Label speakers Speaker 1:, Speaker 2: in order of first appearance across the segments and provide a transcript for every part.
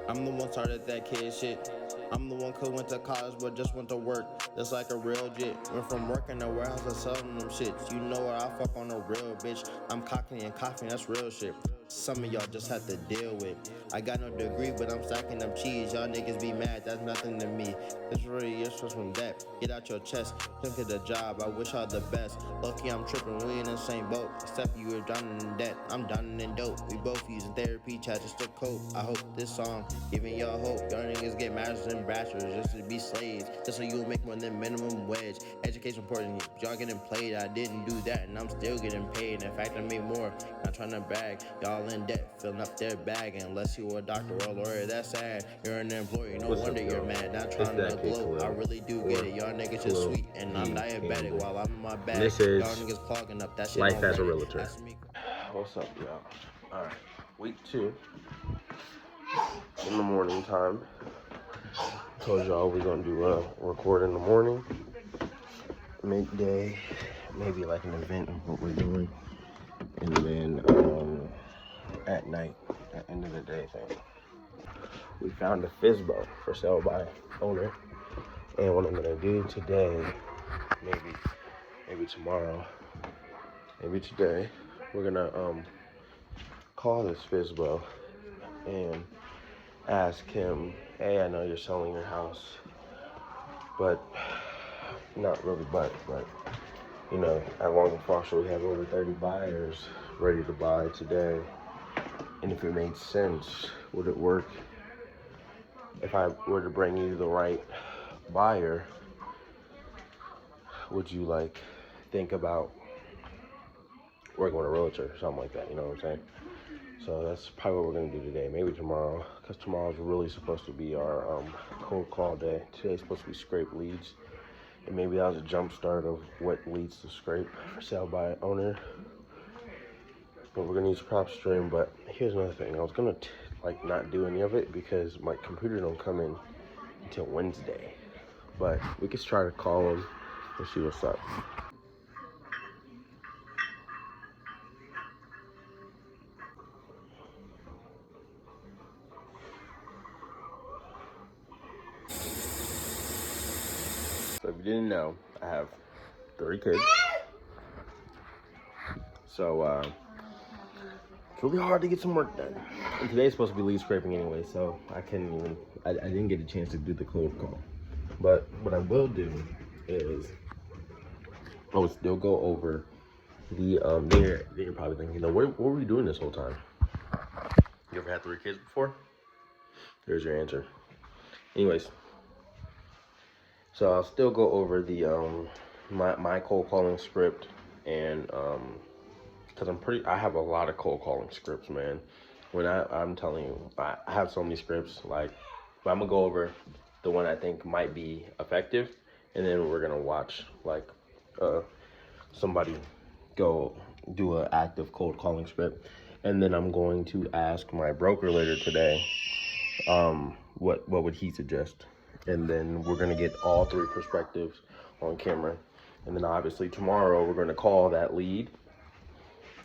Speaker 1: I'm the one started that kid shit. I'm the one who went to college but just went to work. Just like a real jit. Went from working in the warehouse to selling them shits. You know what? I fuck on a real bitch. I'm cocking and coughing, that's real shit. Some of y'all just have to deal with. I got no degree, but I'm stacking them cheese. Y'all niggas be mad, that's nothing to me. This really is just from that. Get out your chest, think of the job. I wish y'all the best. Lucky I'm tripping, we in the same boat. Except you were drowning in debt, I'm drowning in dope. We both using therapy, chat just to cope. I hope this song giving y'all hope. Y'all niggas get masters and bachelors just to be slaves. Just so you'll make more than minimum wage. Education important, y'all getting played. I didn't do that and I'm still getting paid. In fact, I made more. Not trying to brag. Y'all in debt, filling up their bag. Unless you a doctor or a lawyer, that's sad. You're an employee, no wonder you're mad. Not trying to gloat. I really do get it. Y'all niggas just sweet and I'm diabetic while I'm in my bag.
Speaker 2: This
Speaker 1: Y'all
Speaker 2: is
Speaker 1: niggas clogging up. That shit
Speaker 2: life
Speaker 1: don't
Speaker 2: as a
Speaker 1: let it.
Speaker 2: realtor. What's up, y'all? Alright, week 2 in the morning time. Told y'all we're gonna do a record in the morning, midday, maybe like an event of what we're doing, and then at night, at the end of the day thing. We found a FSBO for sale by owner, and what I'm gonna do today, maybe tomorrow, maybe today, we're gonna call this FSBO and ask him, hey, I know you're selling your house, but not really, but you know, at Long and Foster we have over 30 buyers ready to buy today, and if it made sense, would it work if I were to bring you the right buyer? Would you like think about working with a realtor or something like that? You know what I'm saying? So that's probably what we're gonna do today, maybe tomorrow, because tomorrow's really supposed to be our cold call day. Today's supposed to be scrape leads, and maybe that was a jump start of what leads to scrape for sale by owner. But we're gonna use prop stream. But here's another thing: I was gonna like not do any of it because my computer don't come in until Wednesday. But we could try to call him and see what's up. So if you didn't know, I have 3 kids. So it's really hard to get some work done. And today's supposed to be lead scraping anyway, so I didn't get a chance to do the cold call. But what I will do is I will still go over the then you're probably thinking, you know, what were we doing this whole time? You ever had 3 kids before? There's your answer. Anyways, so I'll still go over the my cold calling script, and because I have a lot of cold calling scripts, man. When I'm telling you, I have so many scripts. Like, but I'm gonna go over the one I think might be effective, and then we're gonna watch like somebody go do an active cold calling script, and then I'm going to ask my broker later today, what would he suggest, and then we're gonna get all 3 perspectives on camera, and then obviously tomorrow we're gonna call that lead.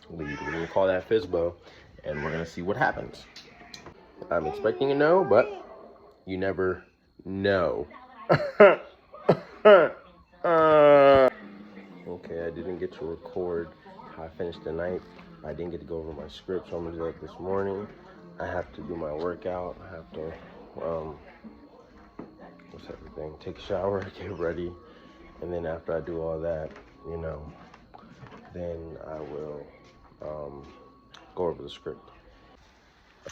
Speaker 2: We're gonna call that FSBO, and we're gonna see what happens. I'm expecting a no, but you never know. Okay, I didn't get to record how I finished the night. I didn't get to go over my script, so I'm gonna do that this morning. I have to do my workout. I have to, what's everything? Take a shower, get ready, and then after I do all that, you know, then I will go over the script.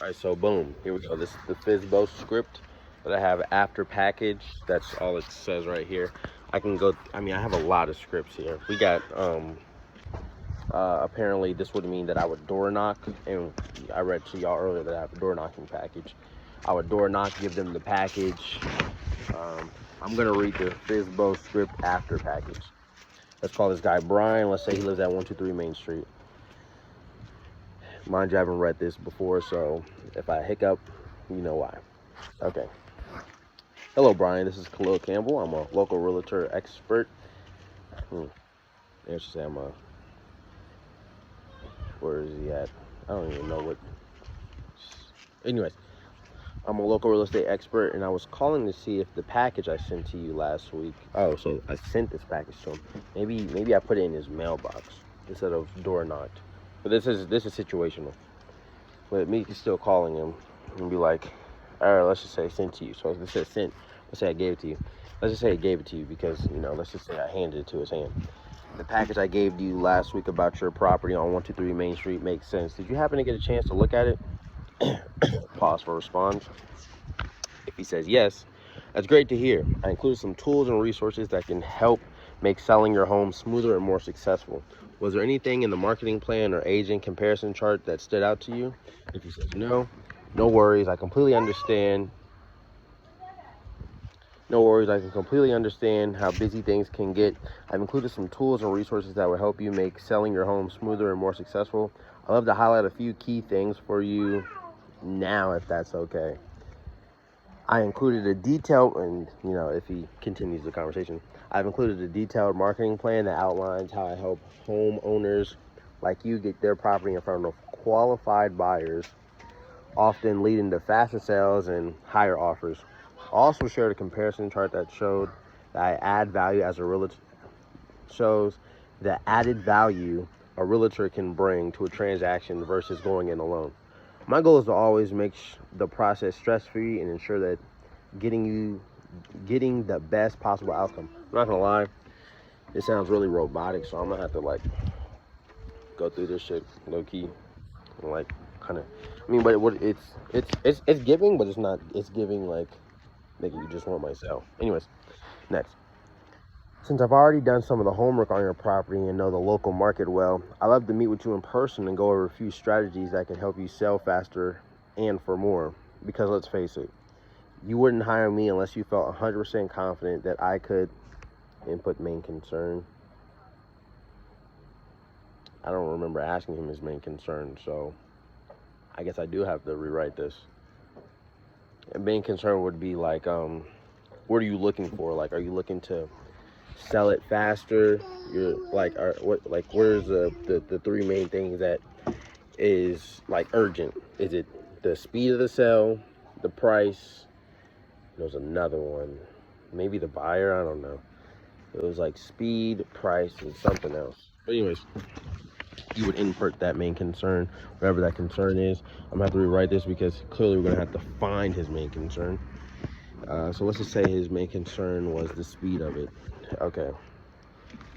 Speaker 2: All right, so boom, here we go. This is the FSBO script that I have after package. That's all it says right here. I have a lot of scripts here. We got, apparently this would mean that I would door knock, and I read to y'all earlier that I have a door knocking package. I would door knock, give them the package. I'm gonna read the FSBO script after package. Let's call this guy Brian. Let's say he lives at 123 Main Street. Mind you, I haven't read this before, so if I hiccup, you know why. Okay. Hello, Brian. This is Khalil Campbell. I'm a local realtor expert. There's to say where is he at? I don't even know what. Anyways, I'm a local real estate expert, and I was calling to see if the package I sent to you last week. Oh, so I sent this package to him. Maybe I put it in his mailbox instead of door knocked. But this is situational. But me still calling him and be like, all right, let's just say sent to you. So this says sent. Let's say I gave it to you. Let's just say I gave it to you because, let's just say I handed it to his hand. The package I gave to you last week about your property on 123 Main Street makes sense. Did you happen to get a chance to look at it? Pause for response. If he says yes, that's great to hear. I included some tools and resources that can help make selling your home smoother and more successful. Was there anything in the marketing plan or agent comparison chart that stood out to you? If he says no, no worries. I completely understand. No worries, I can completely understand how busy things can get. I've included some tools and resources that will help you make selling your home smoother and more successful. I love to highlight a few key things for you now, if that's okay. I included a detailed, and if he continues the conversation, I've included a detailed marketing plan that outlines how I help homeowners like you get their property in front of qualified buyers, often leading to faster sales and higher offers. I also shared a comparison chart that showed that I add value as a realtor, shows the added value a realtor can bring to a transaction versus going in alone. My goal is to always make the process stress-free and ensure that getting the best possible outcome. I'm not gonna lie, it sounds really robotic, so I'm gonna have to go through this shit low key and kind of. I mean, but it's giving, but it's not. It's giving making you just want myself. Anyways, next. Since I've already done some of the homework on your property and know the local market well, I'd love to meet with you in person and go over a few strategies that can help you sell faster and for more. Because let's face it, you wouldn't hire me unless you felt 100% confident that I could input main concern. I don't remember asking him his main concern, so I guess I do have to rewrite this. And main concern would be what are you looking for? Are you looking to sell it faster? Where's the three main things that is urgent? Is it the speed of the sale, the price? There's another one, maybe the buyer. I don't know. It was speed, price, and something else. But anyways, you would input that main concern, whatever that concern is. I'm gonna have to rewrite this because clearly we're gonna have to find his main concern. So let's just say his main concern was the speed of it. Okay.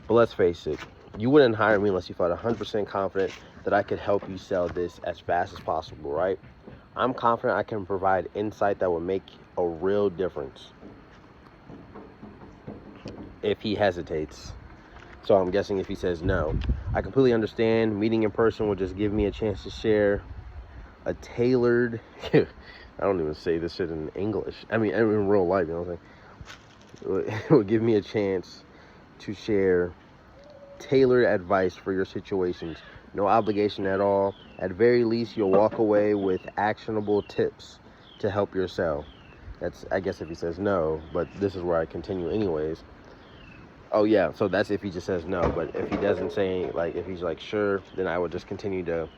Speaker 2: But let's face it, you wouldn't hire me unless you felt 100% confident that I could help you sell this as fast as possible, right? I'm confident I can provide insight that will make a real difference. If he hesitates. So I'm guessing if he says no. I completely understand. Meeting in person will just give me a chance to share a tailored, I don't even say this shit in English. I mean, in real life, you know what I'm saying? It will give me a chance to share tailored advice for your situations. No obligation at all. At very least, you'll walk away with actionable tips to help your sell. That's, I guess, if he says no, but this is where I continue anyways. Oh yeah, so that's if he just says no, but if he doesn't say, if he's sure, then I would just continue to,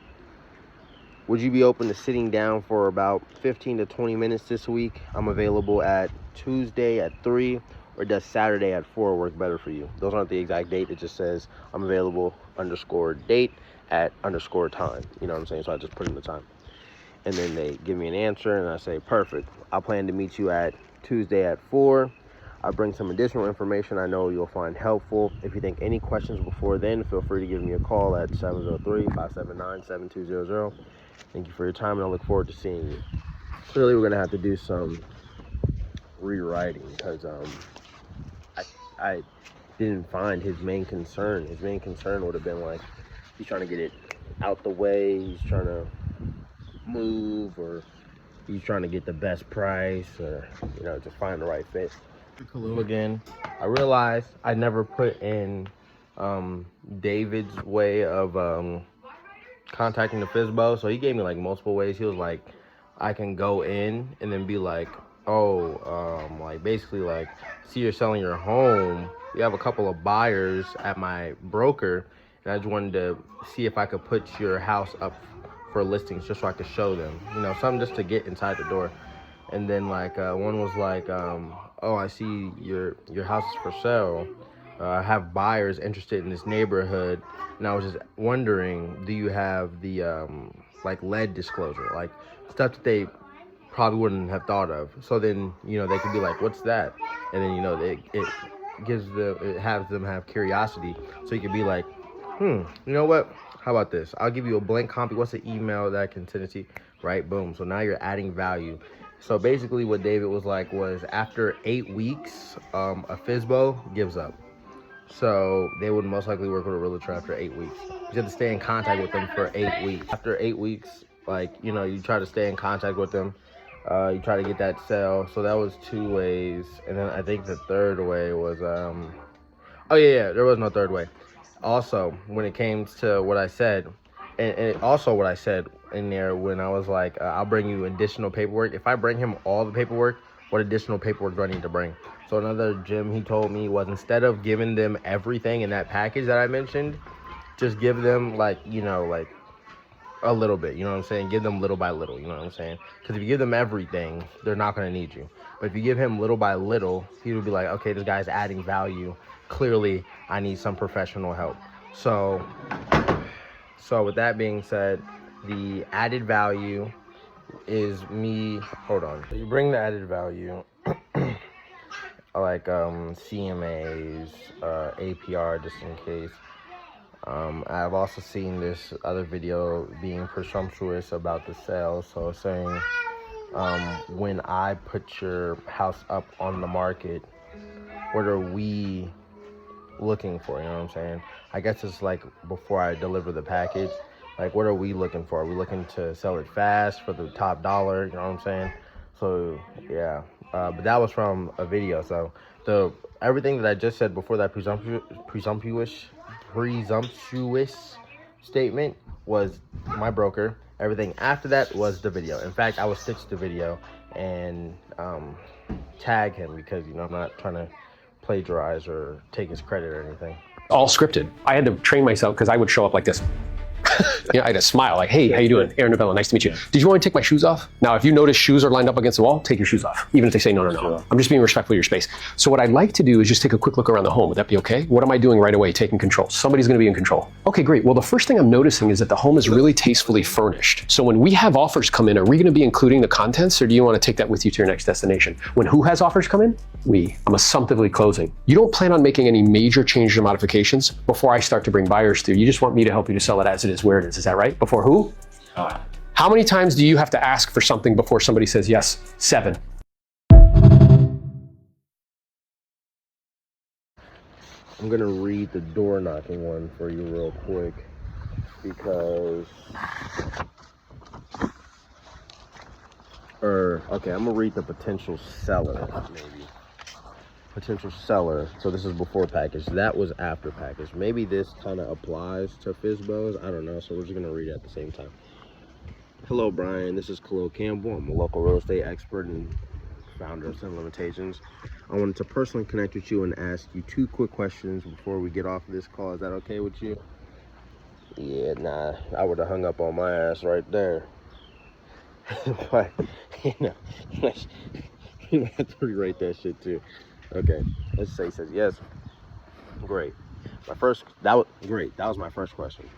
Speaker 2: would you be open to sitting down for about 15 to 20 minutes this week? I'm available at Tuesday at 3, or does Saturday at 4 work better for you? Those aren't the exact date, it just says I'm available _date at _time. You know what I'm saying? So I just put in the time. And then they give me an answer, and I say, perfect. I plan to meet you at Tuesday at 4. I'll bring some additional information I know you'll find helpful. If you think any questions before then, feel free to give me a call at 703-579-7200. Thank you for your time, and I look forward to seeing you. Clearly, we're going to have to do some rewriting because I didn't find his main concern. His main concern would have been he's trying to get it out the way, he's trying to move, or he's trying to get the best price, or just find the right fit. Khalil again. I realized I never put in David's way of contacting the FSBO, so he gave me multiple ways. He was I can go in and then be basically see you're selling your home. We have a couple of buyers at my broker, and I just wanted to see if I could put your house up for listings just so I could show them, something just to get inside the door. And then like one was like, oh, I see your house is for sale. I have buyers interested in this neighborhood, and I was just wondering, do you have the like lead disclosure, like stuff that they probably wouldn't have thought of? So then they could be like, what's that? And then it has them have curiosity, so you could be like, you know what? How about this? I'll give you a blank copy. What's the email that I can send it to you? Right, boom. So now you're adding value. So basically what David was like was after 8 weeks, a FISBO gives up. So they would most likely work with a realtor after 8 weeks. You have to stay in contact with them for 8 weeks. After 8 weeks, like, you try to stay in contact with them. You try to get that sale. So that was 2 ways. And then I think the third way was, oh yeah, there was no third way. Also, when it came to what I said, and also what I said in there when I was like, I'll bring you additional paperwork. If I bring him all the paperwork, what additional paperwork do I need to bring? So another gem he told me was, instead of giving them everything in that package that I mentioned, just give them like a little bit, you know what I'm saying? Give them little by little, you know what I'm saying? Because if you give them everything, they're not going to need you. But if you give him little by little, he will be like, okay, this guy's adding value. Clearly, I need some professional help. So with that being said, the added value is me. Hold on. So you bring the added value, like CMAs, APR, just in case. I've also seen this other video being presumptuous about the sale. So saying, when I put your house up on the market, what are we looking for? You know what I'm saying? I guess it's like before I deliver the package, like what are we looking for? Are we looking to sell it fast for the top dollar? You know what I'm saying? So yeah, but that was from a video. So everything that I just said before that presumptuous statement was my broker. Everything after that was the video. In fact, I would stitch the video and tag him, because I'm not trying to plagiarize or take his credit or anything.
Speaker 3: All scripted. I had to train myself because I would show up like this. I had to smile like, hey, how you doing? Aaron Novella, nice to meet you. Did you want to take my shoes off? Now, if you notice shoes are lined up against the wall, take your shoes off. Even if they say no.
Speaker 2: Sure.
Speaker 3: I'm just being respectful of your space. So what I'd like to do is just take a quick look around the home. Would that be okay? What am I doing right away? Taking control. Somebody's going to be in control. Okay, great. Well, the first thing I'm noticing is that the home is really tastefully furnished. So when we have offers come in, are we going to be including the contents, or do you want to take that with you to your next destination? When who has offers come in? I'm assumptively closing. You don't plan on making any major changes or modifications before I start to bring buyers through. You just want me to help you to sell it as it is, where it is. Is that right? Before who? How many times do you have to ask for something before somebody says yes? 7.
Speaker 2: I'm gonna read the door knocking one for you real quick, because okay, I'm gonna read the potential seller, maybe. Potential seller. So this is before package. That was after package. Maybe this kind of applies to FISBOs. I don't know. So we're just gonna read it at the same time. Hello, Brian. This is Khalil Campbell. I'm a local real estate expert and founder of Sin Limitations. I wanted to personally connect with you and ask you 2 quick questions before we get off of this call. Is that okay with you? Yeah, nah. I would have hung up on my ass right there. But you have to rewrite that shit too. Okay, let's say he says yes. Great. That was my first question.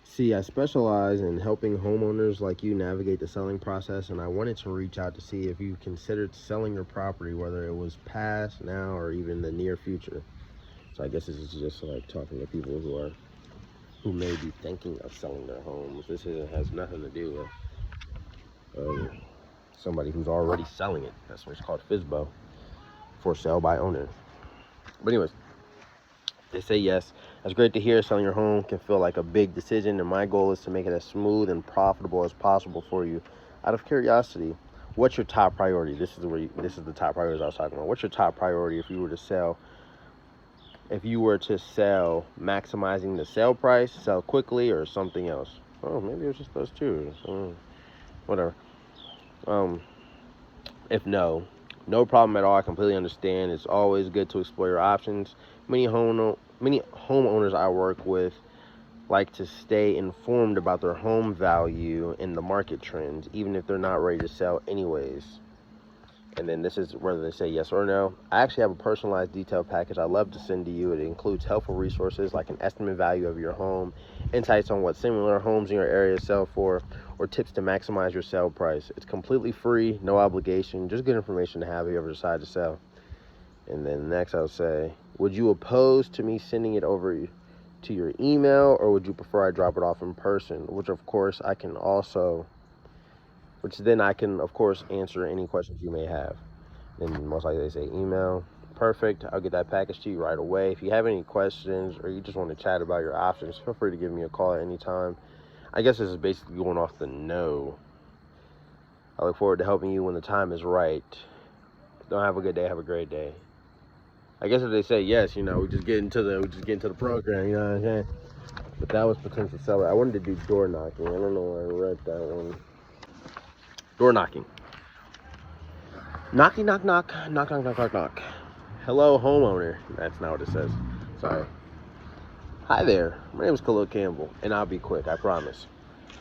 Speaker 2: See, I specialize in helping homeowners like you navigate the selling process, and I wanted to reach out to see if you considered selling your property, whether it was past, now, or even the near future. So I guess this is just like talking to people who may be thinking of selling their homes. This has nothing to do with somebody who's already selling it. That's what's called FISBO. For sale by owner. But anyways, they say yes. That's great to hear. Selling your home can feel like a big decision, and my goal is to make it as smooth and profitable as possible for you. Out of curiosity, what's your top priority? This is the top priorities I was talking about. What's your top priority if you were to sell? If you were to sell, maximizing the sale price, sell quickly, or something else? Oh, maybe it was just those two. Whatever. If no problem at all. I completely understand. It's always good to explore your options. Many homeowners I work with like to stay informed about their home value and the market trends, even if they're not ready to sell anyways. And then this is whether they say yes or no. I actually have a personalized detailed package I love to send to you. It includes helpful resources like an estimate value of your home, insights on what similar homes in your area sell for, or tips to maximize your sale price. It's completely free, no obligation, just good information to have if you ever decide to sell. And then next I'll say, would you oppose to me sending it over to your email, or would you prefer I drop it off in person? Which then I can of course answer any questions you may have. And most likely they say email. Perfect. I'll get that package to you right away. If you have any questions or you just want to chat about your options, feel free to give me a call at any time. I guess this is basically going off the no. I look forward to helping you when the time is right. Don't have a good day, have a great day. I guess if they say yes, we just get into the program, you know what I'm saying? But that was potential seller. I wanted to do door knocking. I don't know where I read that one. Door knocking. Knocky, knock, knock, knock, knock, knock, knock, knock. Hello, homeowner. That's not what it says. Sorry. Hi there. My name is Khalil Campbell, and I'll be quick, I promise.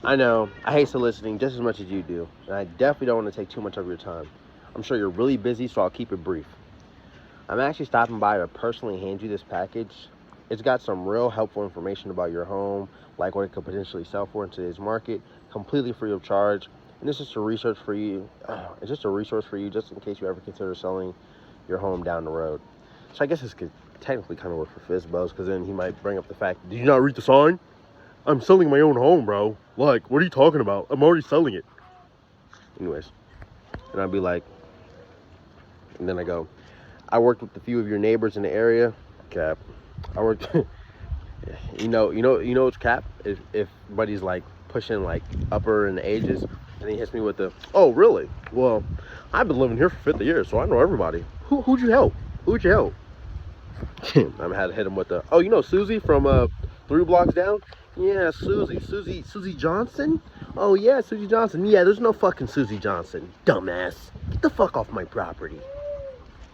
Speaker 2: I know, I hate soliciting just as much as you do, and I definitely don't want to take too much of your time. I'm sure you're really busy, so I'll keep it brief. I'm actually stopping by to personally hand you this package. It's got some real helpful information about your home, like what it could potentially sell for in today's market, completely free of charge. And it's just a resource for you. It's just a resource for you, just in case you ever consider selling your home down the road. So I guess this could technically kind of work for Fizzbuzz, because then he might bring up the fact, did you not read the sign? I'm selling my own home, bro. Like, what are you talking about? I'm already selling it. Anyways, and I'd be like, and then I go, I worked with a few of your neighbors in the area. Cap. I worked. It's cap if buddy's like pushing like upper in the ages, and he hits me with the, oh really? Well, I've been living here for 50 years, so I know everybody. Who'd you help? Who'd you help? I had to hit him with the, oh, Susie from 3 blocks down? Yeah, Susie Johnson? Oh yeah, Susie Johnson. Yeah, there's no fucking Susie Johnson, dumbass. Get the fuck off my property.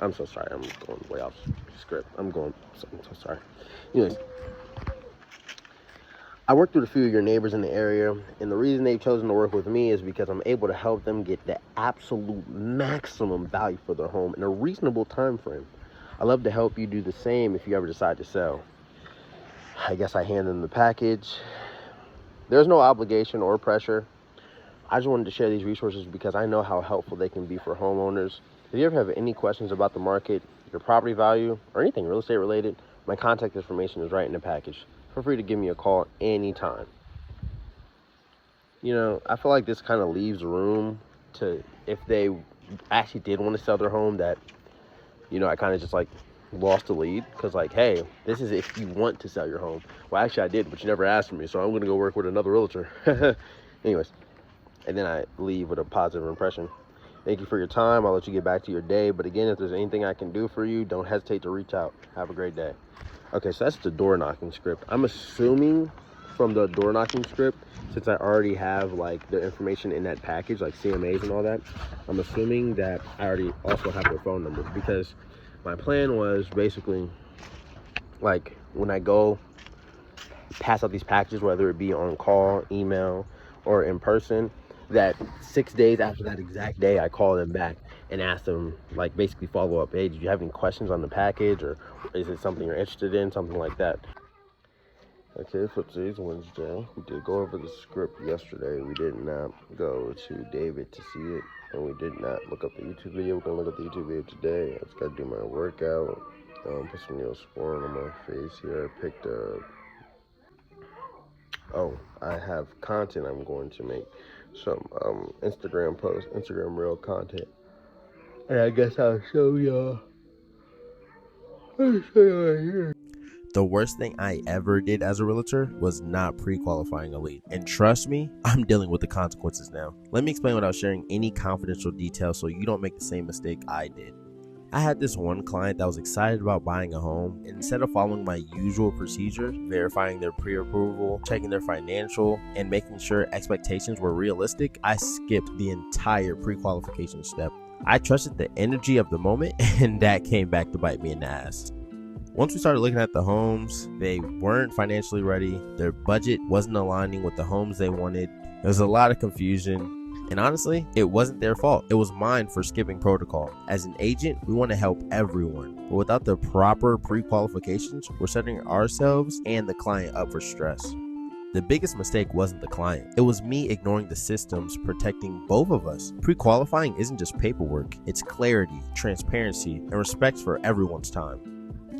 Speaker 2: I'm so sorry, I'm going way off script. I'm so sorry. Anyways, I worked with a few of your neighbors in the area, and the reason they've chosen to work with me is because I'm able to help them get the absolute maximum value for their home in a reasonable time frame. I love to help you do the same if you ever decide to sell. I guess I hand them the package. There's no obligation or pressure. I just wanted to share these resources because I know how helpful they can be for homeowners. If you ever have any questions about the market, your property value, or anything real estate related, my contact information is right in the package. Feel free to give me a call anytime. I feel like this kind of leaves room to, if they actually did want to sell their home, that, I kind of just like lost the lead. Because like, hey, this is if you want to sell your home. Well, actually I did, but you never asked for me, so I'm going to go work with another realtor. Anyways, and then I leave with a positive impression. Thank you for your time. I'll let you get back to your day. But again, if there's anything I can do for you, don't hesitate to reach out. Have a great day. Okay, so that's the door knocking script. I'm assuming from the door knocking script, since I already have like the information in that package, like CMAs and all that, I'm assuming that I already also have their phone numbers, because my plan was basically like when I go pass out these packages, whether it be on call, email, or in person, that 6 days after that exact day, I call them back and ask them, like, basically follow up. Hey, did you have any questions on the package, or is it something you're interested in? Something like that. Okay, so today's Wednesday. We did go over the script yesterday. We did not go to David to see it, and we did not look up the YouTube video. We're gonna look up the YouTube video today. I just gotta do my workout. Put some Neosporin on my face here. I picked up. Oh, I have content I'm going to make. Some Instagram post, Instagram reel content. And I guess I'll show y'all. I'll show y'all right here. The worst thing I ever did as a realtor was not pre-qualifying a lead. And trust me, I'm dealing with the consequences now. Let me explain without sharing any confidential details so you don't make the same mistake I did. I had this one client that was excited about buying a home, and instead of following my usual procedure, verifying their pre-approval, checking their financial, and making sure expectations were realistic, I skipped the entire pre-qualification step. I trusted the energy of the moment, and that came back to bite me in the ass. Once we started looking at the homes, they weren't financially ready. Their budget wasn't aligning with the homes they wanted. There was a lot of confusion. And honestly, it wasn't their fault. It was mine for skipping protocol. As an agent, we want to help everyone. But without the proper pre-qualifications, we're setting ourselves and the client up for stress. The biggest mistake wasn't the client. It was me ignoring the systems protecting both of us. Pre-qualifying isn't just paperwork. It's clarity, transparency, and respect for everyone's time.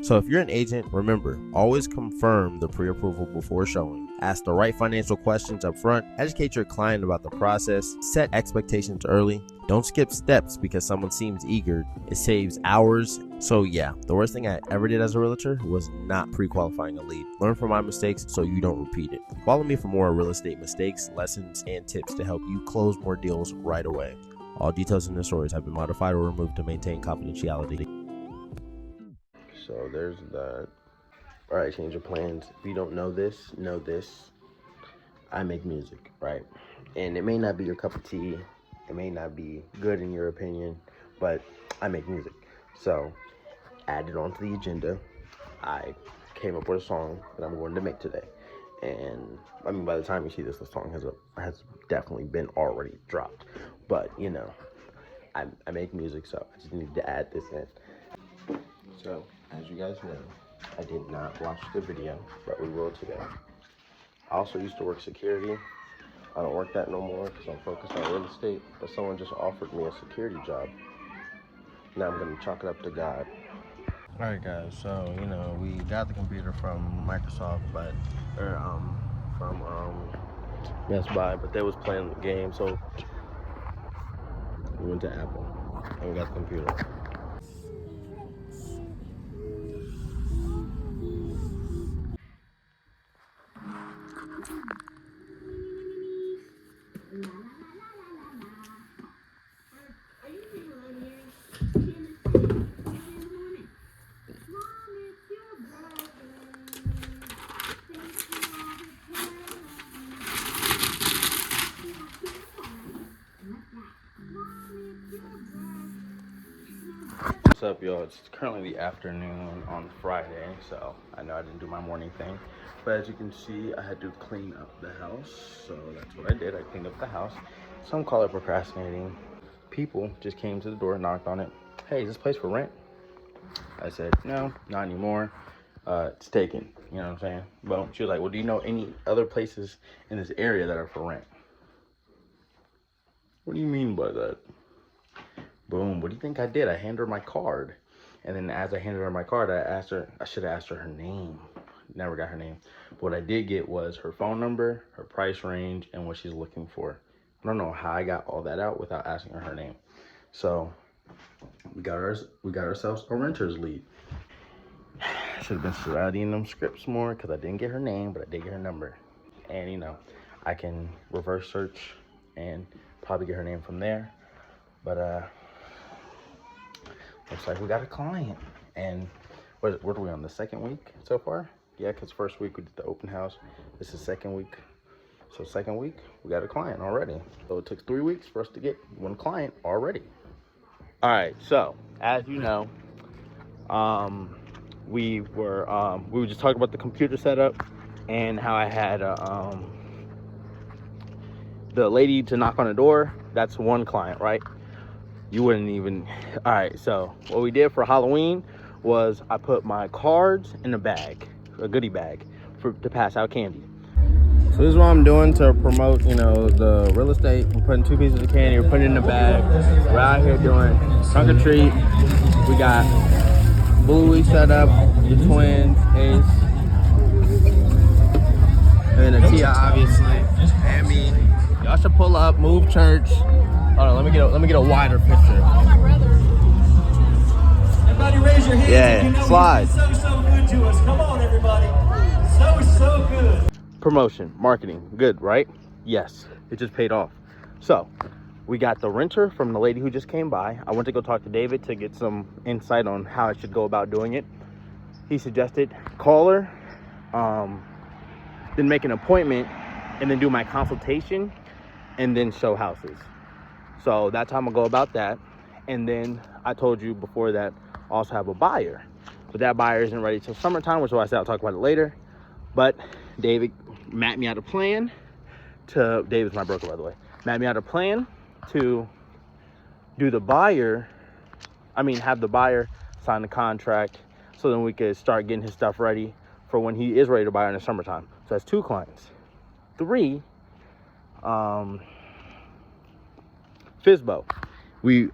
Speaker 2: So if you're an agent, remember, always confirm the pre-approval before showing. Ask the right financial questions up front. Educate your client about the process. Set expectations early. Don't skip steps because someone seems eager. It saves hours. So yeah, the worst thing I ever did as a realtor was not pre-qualifying a lead. Learn from my mistakes so you don't repeat it. Follow me for more real estate mistakes, lessons, and tips to help you close more deals right away. All details in the stories have been modified or removed to maintain confidentiality. So there's that. All right, change of plans. If you don't know this, know this. I make music, right? And it may not be your cup of tea. It may not be good in your opinion, but I make music. So added onto the agenda, I came up with a song that I'm going to make today. And I mean, by the time you see this, the song has definitely been already dropped. But you know, I make music, so I just needed to add this in. So as you guys know, I did not watch the video, but we will today. I also used to work security. I don't work that no more because I'm focused on real estate, but someone just offered me a security job. Now I'm gonna chalk it up to God. All right, guys, so, you know, we got the computer from Microsoft, from Best Buy, but they was playing the game, so we went to Apple and we got the computer. What's up, y'all? It's currently the afternoon on Friday, so I know I didn't do my morning thing, but as you can see, I had to clean up the house, so that's what I did. I cleaned up the house. Some call it procrastinating. People just came to the door, knocked on it. Hey, is this place for rent? I said, no, not anymore. It's taken, you know what I'm saying? Well, she was like, well, do you know any other places in this area that are for rent? What do you mean by that? Boom, what do you think I did? I handed her my card. And then as I handed her my card, I should have asked her name. Never got her name. But what I did get was her phone number, her price range, and what she's looking for. I don't know how I got all that out without asking her name. So we got ourselves a renter's lead. I should have been studying them scripts more because I didn't get her name, but I did get her number. And you know, I can reverse search and probably get her name from there. But looks like we got a client. And what are we on, the second week so far? Yeah, because first week we did the open house. This is second week. So second week, we got a client already. So it took 3 weeks for us to get one client already. All right, so as you know, we were just talking about the computer setup and how I had the lady to knock on the door. That's one client, right? You wouldn't even. All right, so what we did for Halloween was I put my cards in a bag, a goodie bag, to pass out candy. So this is what I'm doing to promote, you know, the real estate. We're putting 2 pieces of candy, we're putting it in the bag. We're out here doing trunk or treat. We got Bluey set up, the twins, Ace, and then Atia, obviously, and me. Y'all should pull up, move church. Hold on, let me get a wider picture.
Speaker 4: Everybody raise your hands.
Speaker 2: Yeah,
Speaker 4: if you know
Speaker 2: slide.
Speaker 4: So good to us. Come on, everybody. So good.
Speaker 2: Promotion, marketing, good, right? Yes, it just paid off. So we got the renter from the lady who just came by. I went to go talk to David to get some insight on how I should go about doing it. He suggested call her, then make an appointment, and then do my consultation, and then show houses. So that's how I'm gonna go about that. And then I told you before that I also have a buyer. but that buyer isn't ready till summertime, which is why I said I'll talk about it later. But David mapped me out a plan to, David's my broker, by the way, mapped me out a plan to do the buyer, have the buyer sign the contract so then we could start getting his stuff ready for when he is ready to buy in the summertime. So that's 2 clients. 3, Fizbo.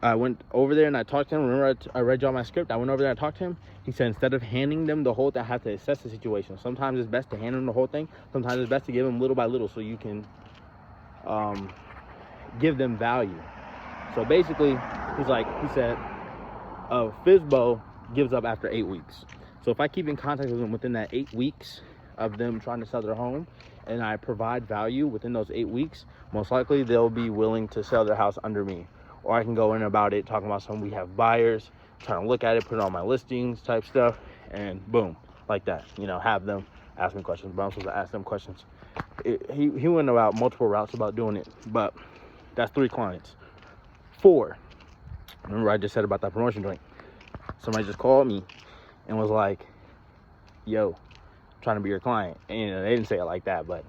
Speaker 2: I went over there and I talked to him. Remember I read y'all my script? I went over there and I talked to him. He said instead of handing them the whole thing, I have to assess the situation. Sometimes it's best to hand them the whole thing. Sometimes it's best to give them little by little so you can give them value. So basically, he said, Fizbo gives up after 8 weeks. So if I keep in contact with them within that 8 weeks of them trying to sell their home, and I provide value within those 8 weeks, most likely they'll be willing to sell their house under me. Or I can go in about it, talking about we have buyers, trying to look at it, put it on my listings type stuff, and boom, like that. Have them ask me questions, but I'm supposed to ask them questions. He went about multiple routes about doing it, but that's 3 clients. 4, remember I just said about that promotion joint. Somebody just called me and was like, yo, trying to be your client. And they didn't say it like that, but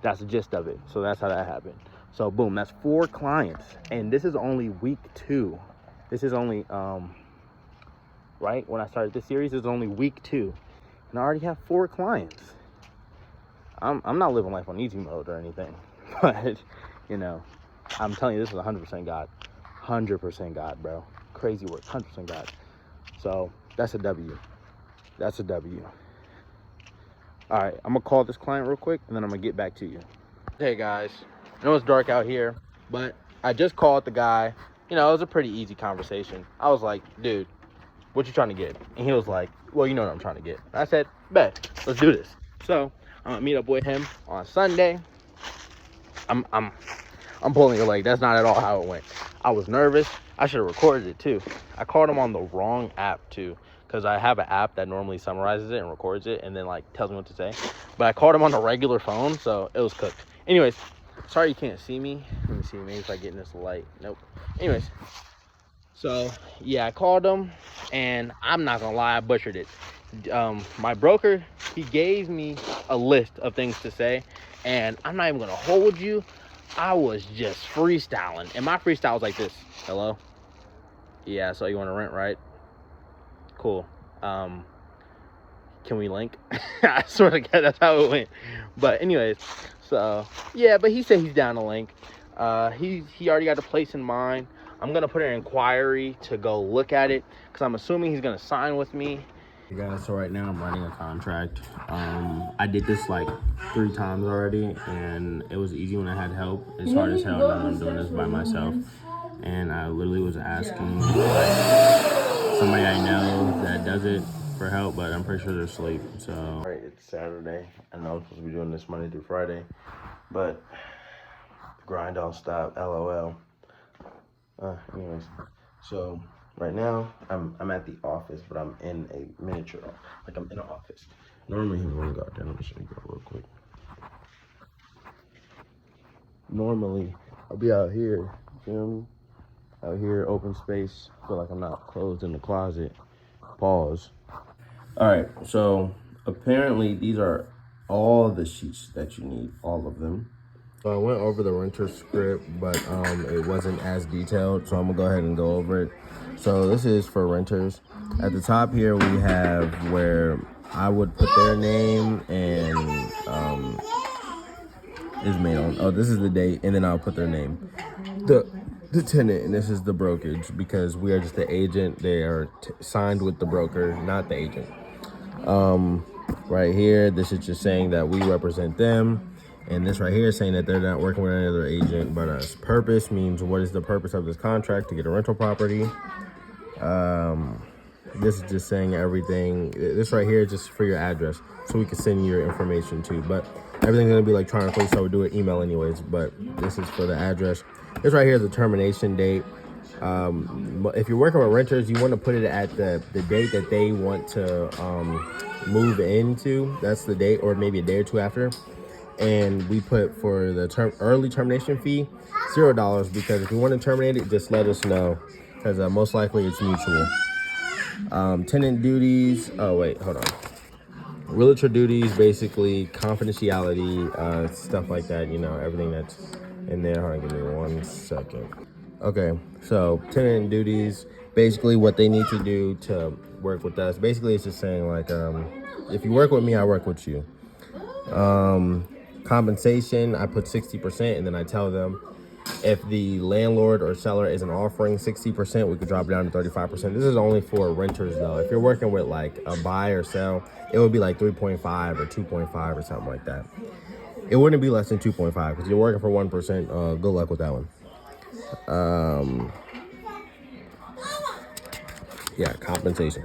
Speaker 2: that's the gist of it. So that's how that happened. So boom, that's 4 clients. And this is only week 2. This is only, right? When I started this series, it's only week 2. And I already have 4 clients. I'm not living life on easy mode or anything. But, I'm telling you, this is 100% God. 100% God, bro. Crazy work, 100% God. So that's a W. That's a W. All right, I'm gonna call this client real quick and then I'm gonna get back to you. Hey guys, I know it's dark out here, but I just called the guy. It was a pretty easy conversation. I was like, dude, what you trying to get? And he was like, well, you know what I'm trying to get. I said, bet, let's do this. So I'm gonna meet up with him on Sunday. I'm pulling your leg. That's not at all how it went. I was nervous. I should have recorded it too. I called him on the wrong app too, because I have an app that normally summarizes it and records it and then tells me what to say. But I called him on the regular phone, so it was cooked. Anyways, sorry you can't see me. Let me see, maybe if I get in this light. Nope. Anyways, so yeah, I called him and I'm not gonna lie, I butchered it. My broker, he gave me a list of things to say, and I'm not even gonna hold you. I was just freestyling, and my freestyle was like this. Hello? Yeah, so you want to rent, right? Cool. Can we link? I swear to God, that's how it went. But anyways, so yeah, but he said he's down to link. He already got a place in mind. I'm gonna put an inquiry to go look at it because I'm assuming he's gonna sign with me. Hey guys, so right now I'm writing a contract. I did this 3 times already, and it was easy when I had help. It's hard as hell now that I'm doing this by myself. And I literally was asking somebody I know that does it for help, but I'm pretty sure they're asleep. So, all right, it's Saturday. I know I'm supposed to be doing this Monday through Friday, but the grind don't stop. LOL. Anyways, so right now I'm at the office, but I'm in a miniature, I'm in an office. Normally he won't go out there. Let me show you real quick. Normally I'll be out here, you feel me? Out here, open space. Feel like I'm not closed in the closet. Pause. All right, so apparently these are all the sheets that you need, all of them. So I went over the renter script, but it wasn't as detailed, so I'm gonna go ahead and go over it. So this is for renters. At the top here, we have where I would put their name and is made on. Oh, this is the date, and then I'll put their name. The tenant, and this is the brokerage, because we are just the agent. They are signed with the broker, not the agent. Right here, this is just saying that we represent them. And this right here is saying that they're not working with any other agent but us. Purpose means what is the purpose of this contract? To get a rental property. This is just saying everything. This right here is just for your address, so we can send you your information too. But everything's gonna be electronically, so we do an email anyways. But this is for the address. This right here is the termination date. If you're working with renters, you want to put it at the date that they want to move into. That's the date, or maybe a day or two after. And we put for the early termination fee $0, because if you want to terminate it, just let us know, because most likely it's mutual. Tenant duties. Oh wait, hold on. Realtor duties, basically confidentiality, stuff like that. You know, everything that's in there. Hold on, give me 1 second. Okay, so tenant duties, basically what they need to do to work with us. Basically, it's just saying like, if you work with me, I work with you. Compensation, I put 60%, and then I tell them if the landlord or seller isn't offering 60%, we could drop it down to 35%. This is only for renters though. If you're working with like a buy or sell, it would be like 3.5 or 2.5 or something like that. It wouldn't be less than 2.5 because you're working for 1%. Good luck with that one. Yeah, compensation.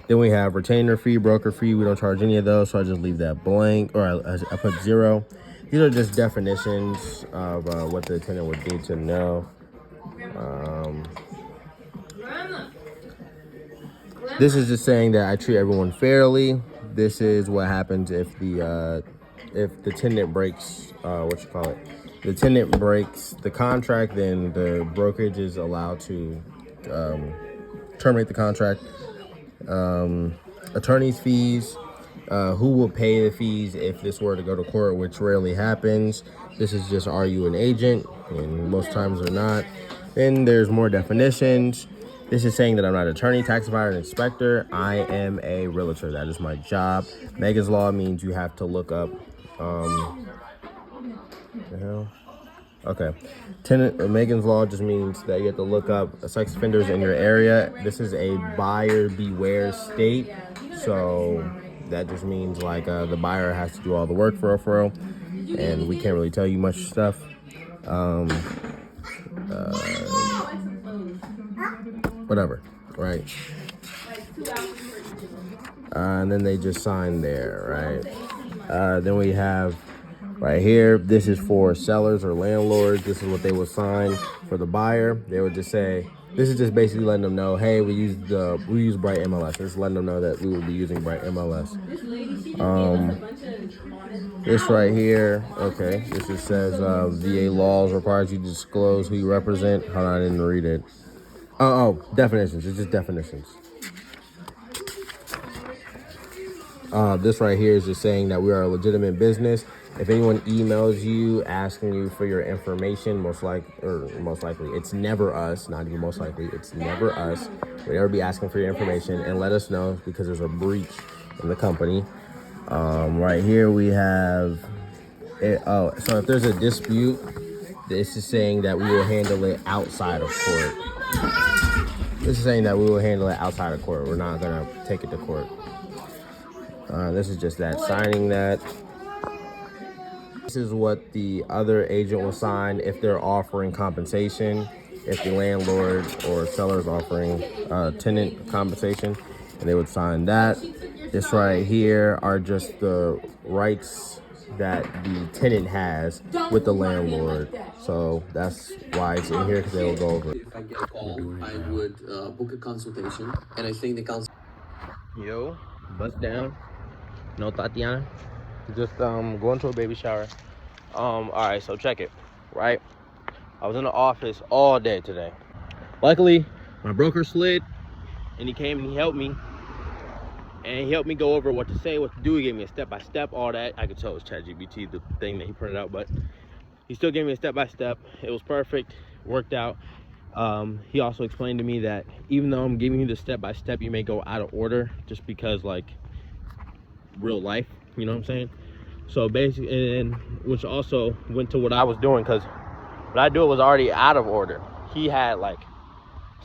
Speaker 2: Then we have retainer fee, broker fee. We don't charge any of those, so I just leave that blank, or I put 0. These are just definitions of what the tenant would need to know. This is just saying that I treat everyone fairly. This is what happens if the tenant breaks the tenant breaks the contract, then the brokerage is allowed to terminate the contract. Attorney's fees, who will pay the fees if this were to go to court, which rarely happens. This is just, are you an agent? And most times they're not. Then there's more definitions. This is saying that I'm not an attorney, taxifier, and inspector. I am a realtor. That is my job. Megan's Law means you have to look up, the hell? Okay. Megan's Law just means that you have to look up sex offenders in your area. This is a buyer beware state. So that just means like the buyer has to do all the work for real. And we can't really tell you much stuff. Whatever, right? And then they just sign there, right? Then we have right here, this is for sellers or landlords. This is what they would sign for the buyer. They would just say, this is just basically letting them know, hey, we use Bright MLS. Just letting them know that we will be using Bright MLS. This right here, okay, this just says VA laws requires you to disclose who you represent. Hold on, I didn't read it. Oh, definitions. It's just definitions. This right here is just saying that we are a legitimate business. If anyone emails you asking you for your information, most likely, it's never us, not even most likely, it's never us. We'd ever be asking for your information, and let us know because there's a breach in the company. Right here we have, so if there's a dispute, this is saying that we will handle it outside of court. This is saying that we will handle it outside of court. We're not gonna take it to court. This is just that, signing that. This is what the other agent will sign if they're offering compensation, if the landlord or seller is offering tenant compensation, and they would sign that. This right here are just the rights that the tenant has with the landlord. So that's why it's in here, because they will go over it.
Speaker 5: If I get a call, I would book a consultation, and I think the consult.
Speaker 2: Yo, bust down. No, Tatiana. Just going to a baby shower. All right, so check it, right? I was in the office all day today. Luckily, my broker slid, and he came and he helped me. And he helped me go over what to say, what to do. He gave me a step-by-step, all that. I could tell it was ChatGPT, the thing that he printed out, but he still gave me a step-by-step. It was perfect, worked out. He also explained to me that even though I'm giving you the step-by-step, you may go out of order just because, like, real life, you know what I'm saying? So basically, and which also went to what I was doing, because what I do was already out of order. He had like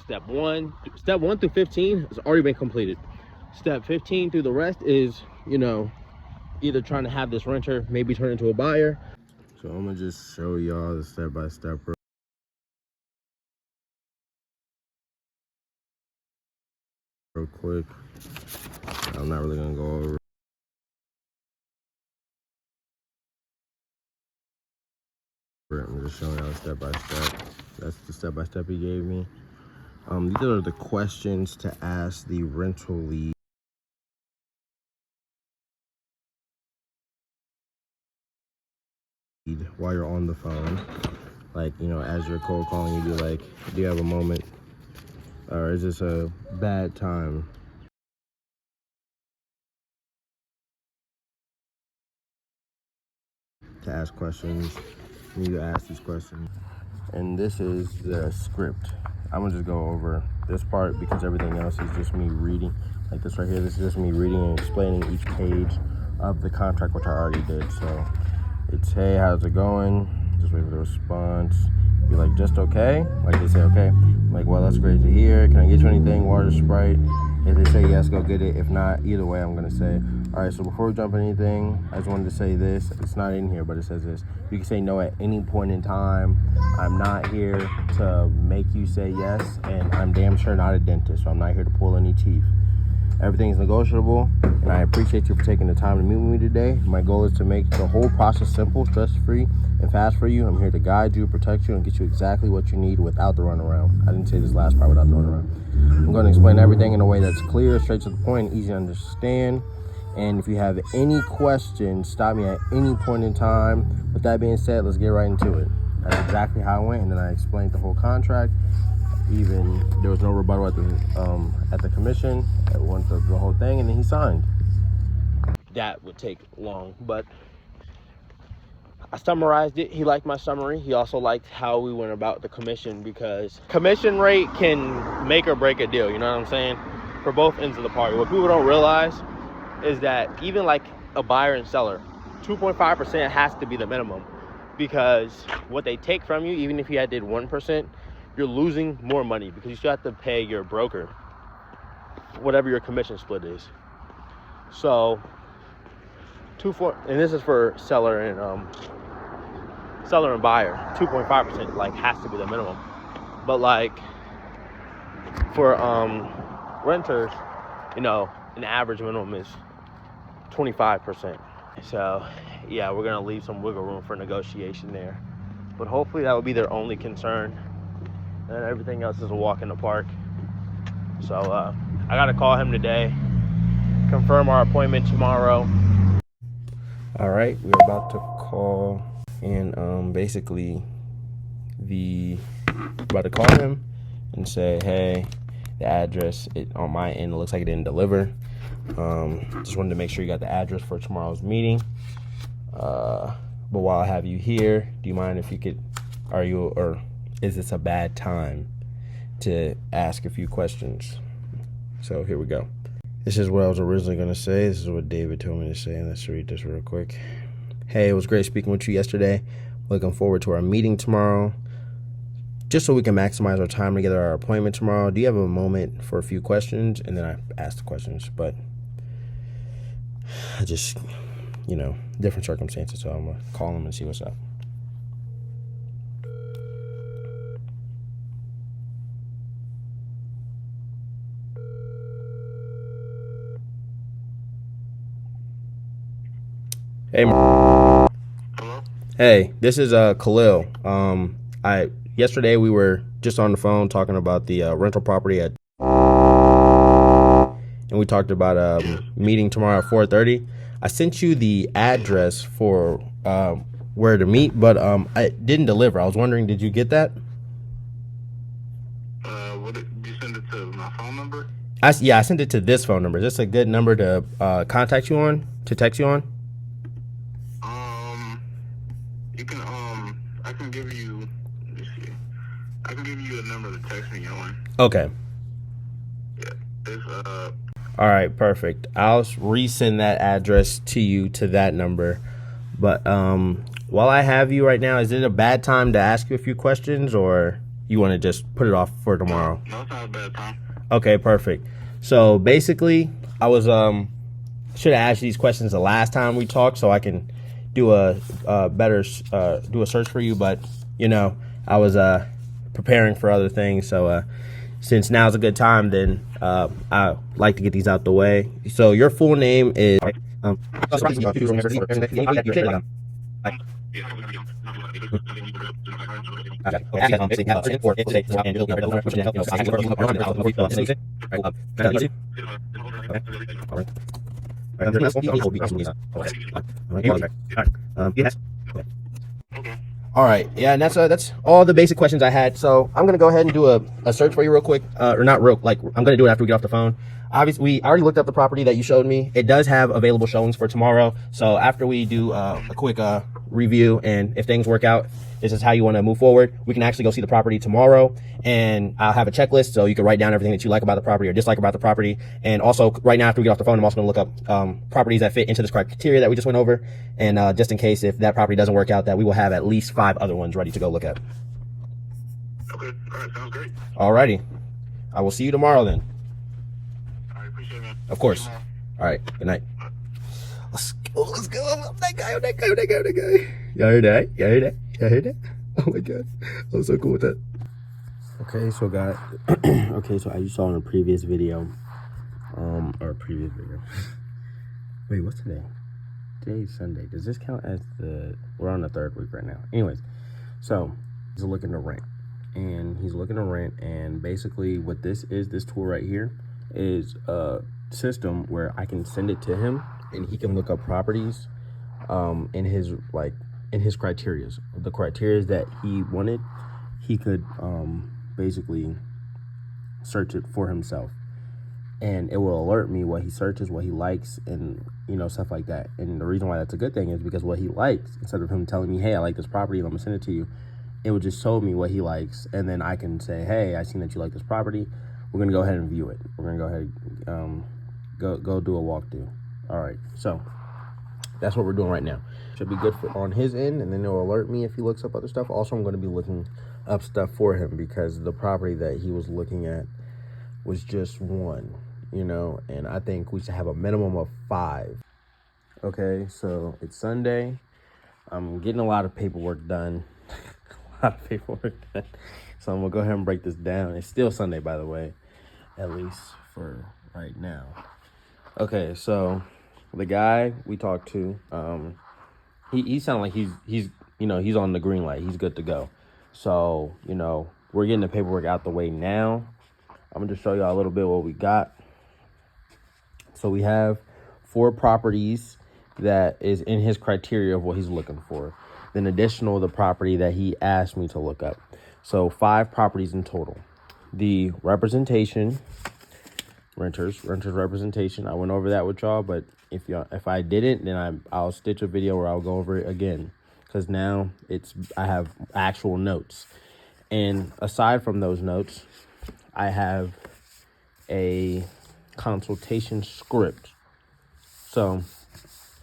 Speaker 2: step 1 through 15 has already been completed. Step 15 through the rest is, you know, either trying to have this renter maybe turn into a buyer. So I'm gonna just show y'all the step-by-step real quick. I'm not really gonna go over. I'm just showing y'all step-by-step. That's the step-by-step he gave me. These are the questions to ask the rental lead while you're on the phone. Like, you know, as you're cold calling, you'd be like, do you have a moment? Or is this a bad time? to ask questions. And you ask these questions. And this is the script. I'm gonna just go over this part because everything else is just me reading. Like this right here, this is just me reading and explaining each page of the contract, which I already did. So it's, hey, how's it going? Just wait for the response. Be like, just okay? Like they say, okay. I'm like, well, that's great to hear. Can I get you anything? Water, Sprite? If they say yes, go get it. If not, either way, I'm gonna say, all right, so before we jump in anything, I just wanted to say this. It's not in here, but it says this. You can say no at any point in time. I'm not here to make you say yes, and I'm damn sure not a dentist, so I'm not here to pull any teeth. Everything's negotiable, and I appreciate you for taking the time to meet with me today. My goal is to make the whole process simple, stress-free, and fast for you. I'm here to guide you, protect you, and get you exactly what you need without the runaround. I didn't say this last part without the runaround. I'm going to explain everything in a way that's clear, straight to the point, and easy to understand. And if you have any questions, stop me at any point in time. With that being said, let's get right into it. That's exactly how it went, and then I explained the whole contract. Even there was no rebuttal at the commission. I went through the whole thing, and then he signed. That would take long, but I summarized it. He liked my summary. He also liked how we went about the commission, because commission rate can make or break a deal. You know what I'm saying? For both ends of the party. What people don't realize is that even like a buyer and seller, 2.5% has to be the minimum, because what they take from you, even if you had did 1%, you're losing more money because you still have to pay your broker whatever your commission split is. So 2.4, and this is for seller and buyer. 2.5% like has to be the minimum. But like for renters, you know, an average minimum is 25%. So yeah, we're gonna leave some wiggle room for negotiation there. But hopefully that would be their only concern. And everything else is a walk in the park. So I gotta call him today, confirm our appointment tomorrow. All right, we're about to call, and basically about to call him and say, hey, the address on my end, it looks like it didn't deliver. Just wanted to make sure you got the address for tomorrow's meeting. But while I have you here, do you mind if you could, is this a bad time to ask a few questions? So here we go. This is what I was originally going to say. This is what David told me to say. Let's read this real quick. Hey, it was great speaking with you yesterday. Looking forward to our meeting tomorrow. Just so we can maximize our time together, our appointment tomorrow. Do you have a moment for a few questions? And then I asked the questions, but I just, different circumstances. So I'm going to call him and see what's up. Hey,
Speaker 6: Hello?
Speaker 2: hey, this is Khalil. Yesterday we were just on the phone talking about the rental property and we talked about a meeting tomorrow at 4:30. I sent you the address for where to meet, but I didn't deliver. I was wondering, did you get that?
Speaker 6: Did you send it to my phone number?
Speaker 2: I sent it to this phone number. Is this a good number to contact you on, to text you on?
Speaker 6: You can I can give you. Let me see. I can give you a number to text me on.
Speaker 2: Okay.
Speaker 6: Yeah. It's
Speaker 2: All right, perfect. I'll resend that address to you to that number. But while I have you right now, is it a bad time to ask you a few questions, or you want to just put it off for tomorrow?
Speaker 6: No, it's not a bad time.
Speaker 2: Okay, perfect. So basically, I was should have asked you these questions the last time we talked, so I can do a search for you. But I was preparing for other things, so since now's a good time, then I like to get these out the way. So your full name is All right, yeah, and that's all the basic questions I had. So I'm gonna go ahead and do a search for you real quick, or not real, like I'm gonna do it after we get off the phone. Obviously, I already looked up the property that you showed me. It does have available showings for tomorrow. So after we do a quick review, and if things work out, this is how you want to move forward. We can actually go see the property tomorrow, and I'll have a checklist so you can write down everything that you like about the property or dislike about the property. And also, right now after we get off the phone, I'm also going to look up properties that fit into this criteria that we just went over, and just in case if that property doesn't work out, that we will have at least 5 other ones ready to go look at.
Speaker 6: Okay, all right, sounds great.
Speaker 2: Alrighty, I will see you tomorrow then.
Speaker 6: I appreciate it, man.
Speaker 2: Of course. All right, good night. Let's go. That guy. Y'all heard that? Oh my god, I'm so cool with that. Okay, so as you saw in a previous video, wait, what's today? Today's Sunday. Does this count as we're on the 3rd week right now? Anyways, so he's looking to rent, and basically what this tool right here is a system where I can send it to him, and he can look up properties in his criterias. The criterias that he wanted, he could basically search it for himself, and it will alert me what he searches, what he likes, and stuff like that. And the reason why that's a good thing is because what he likes, instead of him telling me, hey, I like this property, I'm gonna send it to you, it would just show me what he likes, and then I can say, hey, I seen that you like this property, we're gonna go ahead and view it, we're gonna go ahead and go do a walkthrough. All right, so that's what we're doing right now. Should be good on his end, and then it'll alert me if he looks up other stuff. Also, I'm going to be looking up stuff for him because the property that he was looking at was just 1, and I think we should have a minimum of 5. Okay, so it's Sunday. I'm getting a lot of paperwork done. So I'm going to go ahead and break this down. It's still Sunday, by the way, at least for right now. Okay, so the guy we talked to, he sounded like he's on the green light. He's good to go. So, we're getting the paperwork out the way now. I'm gonna just show y'all a little bit what we got. So we have 4 properties that is in his criteria of what he's looking for. Then additional the property that he asked me to look up. So 5 properties in total. The representation, renters representation, I went over that with y'all, but if I didn't, then I'll stitch a video where I'll go over it again, because now I have actual notes. And aside from those notes, I have a consultation script. So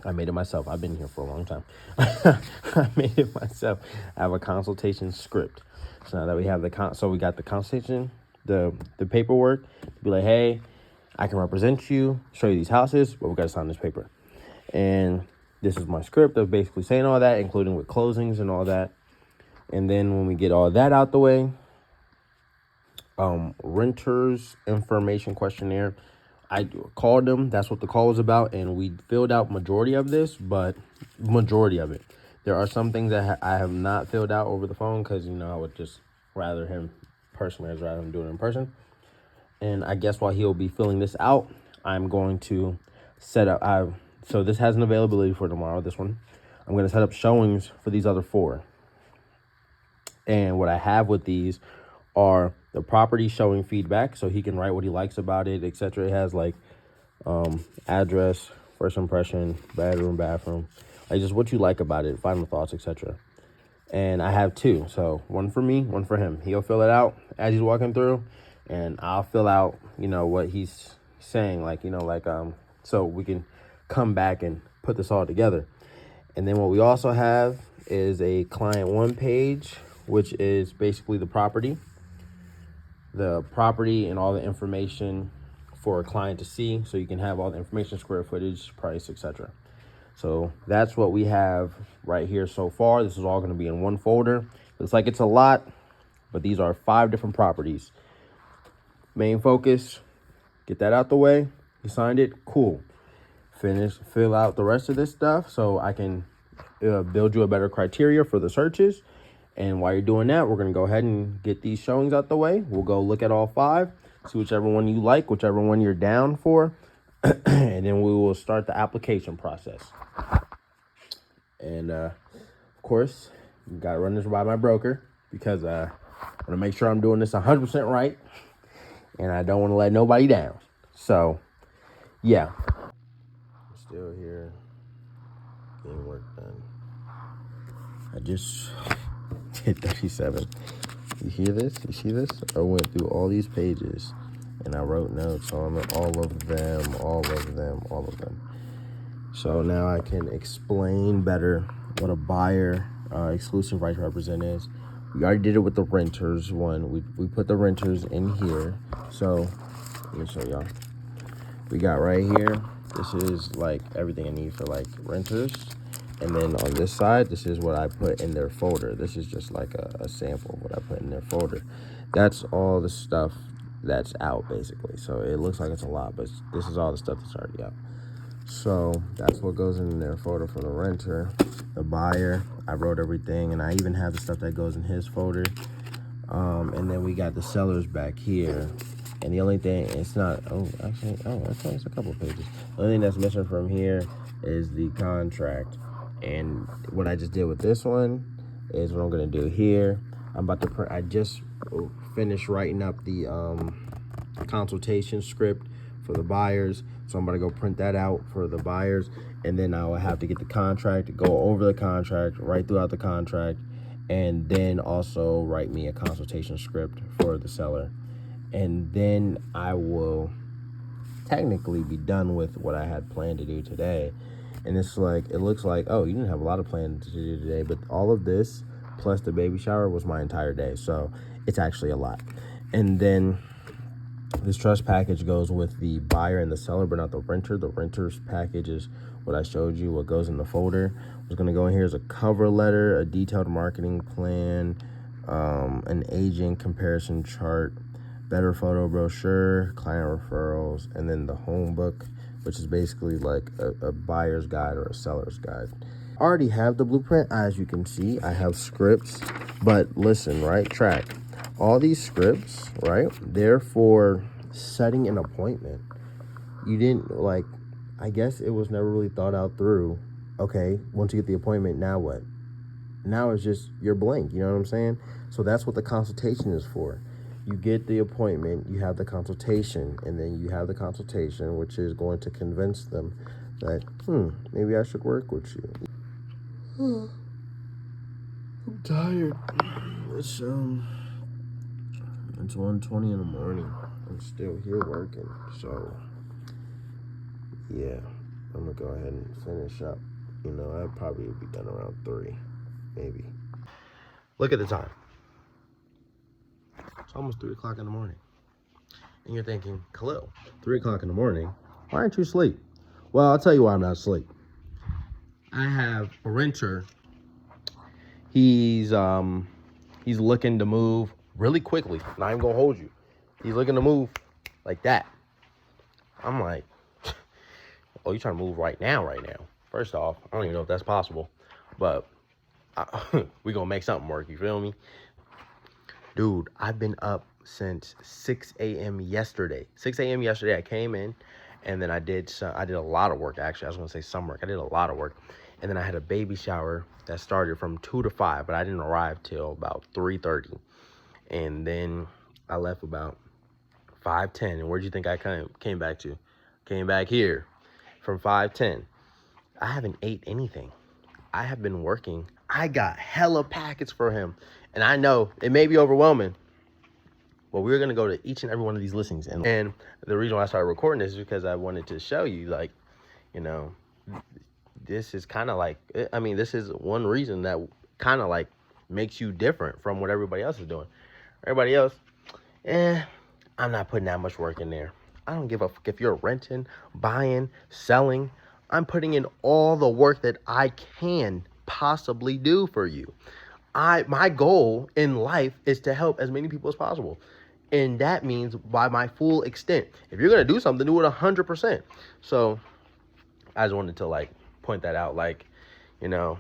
Speaker 2: I made it myself. I've been here for a long time. I made it myself. I have a consultation script. So now that we have we got the consultation, the paperwork to be like, hey, I can represent you, show you these houses, but we got to sign this paper. And this is my script of basically saying all that, including with closings and all that. And then when we get all that out the way, renters information questionnaire, I called them. That's what the call was about. And we filled out majority of it. There are some things that I have not filled out over the phone because, I would just rather him do it in person. And I guess while he'll be filling this out, I'm going to set up, so this has an availability for tomorrow, this one. I'm going to set up showings for these other 4. And what I have with these are the property showing feedback, so he can write what he likes about it, etc. It has like address, first impression, bedroom, bathroom, like just what you like about it, final thoughts, etc. And I have 2, so 1 for me, 1 for him. He'll fill it out as he's walking through, and I'll fill out, what he's saying, so we can come back and put this all together. And then what we also have is a client 1 page, which is basically the property and all the information for a client to see, so you can have all the information, square footage, price, etc. So that's what we have right here so far. This is all going to be in 1 folder. Looks like it's a lot, but these are 5 different properties. Main focus, get that out the way. You signed it, cool. Fill out the rest of this stuff so I can build you a better criteria for the searches. And while you're doing that, we're going to go ahead and get these showings out the way. We'll go look at all 5, see whichever one you like, whichever one you're down for, and then we will start the application process. And of course, you got to run this by my broker because I want to make sure I'm doing this 100% right, and I don't want to let nobody down. So, yeah. Still here, getting work done. I just hit 37. You hear this? You see this? I went through all these pages and I wrote notes on all of them, all of them, all of them. So now I can explain better what a buyer exclusive right to represent is. We already did it with the renters one. We put the renters in here. So let me show y'all. We got right here. This is like everything I need for like renters. And then on this side, this is what I put in their folder. This is just like a sample of what I put in their folder. That's all the stuff that's out basically. So it looks like it's a lot, but this is all the stuff that's already out. So that's what goes in their folder for the renter. The buyer, I wrote everything, and I even have the stuff that goes in his folder. And then we got the sellers back here. And the only thing, it's not, actually, it's a couple of pages. The only thing that's missing from here is the contract. And what I just did with this one is what I'm gonna do here. I'm about to print, I just finished writing up the consultation script for the buyers. So I'm gonna go print that out for the buyers. And then I will have to get the contract, go over the contract, write throughout the contract, and then also write me a consultation script for the seller. And then I will technically be done with what I had planned to do today. And it's like, it looks like, oh, you didn't have a lot of plans to do today, but all of this plus the baby shower was my entire day. So it's actually a lot. And then this trust package goes with the buyer and the seller, but not the renter. The renter's package is what I showed you, what goes in the folder. What's gonna go in here is a cover letter, a detailed marketing plan, an agent comparison chart, better photo brochure, client referrals, and then the home book, which is basically like a buyer's guide or a seller's guide. I already have the blueprint, as you can see. I have scripts, but listen, right, track. All these scripts, right, they're for setting an appointment. You didn't, like, I guess it was never really thought out through. Okay, once you get the appointment, now what? Now it's just, you're blank, you know what I'm saying? So that's what the consultation is for. You get the appointment, you have the consultation, and then you have the consultation, which is going to convince them that, maybe I should work with you. I'm tired. It's 1:20 in the morning. I'm still here working, so yeah, I'm gonna go ahead and finish up. You know, I probably would be done around 3, maybe. Look at the time. It's almost 3 o'clock in the morning. And you're thinking, Khalil, 3 o'clock in the morning, why aren't you asleep? Well, I'll tell you why I'm not asleep. I have a renter. He's looking to move really quickly. Not even gonna hold you. He's looking to move like that. I'm like, oh, you trying to move right now? First off, I don't even know if that's possible, but we gonna make something work, you feel me? Dude, I've been up since 6 a.m. yesterday. 6 a.m. yesterday, I came in, and then I did a lot of work, actually. I was gonna say some work. I did a lot of work. And then I had a baby shower that started from 2 to 5, but I didn't arrive till about 3:30. And then I left about 5:10. And where'd you think I came back to? Came back here from 5:10. I haven't ate anything. I have been working. I got hella packets for him. And I know it may be overwhelming, but we're going to go to each and every one of these listings. And the reason why I started recording this is because I wanted to show you, like, you know, this is kind of like, I mean, this is one reason that kind of like makes you different from what everybody else is doing. Everybody else, I'm not putting that much work in there. I don't give a fuck if you're renting, buying, selling. I'm putting in all the work that I can possibly do for you. My goal in life is to help as many people as possible. And that means by my full extent. If you're going to do something, do it 100%. So I just wanted to like point that out, like, you know,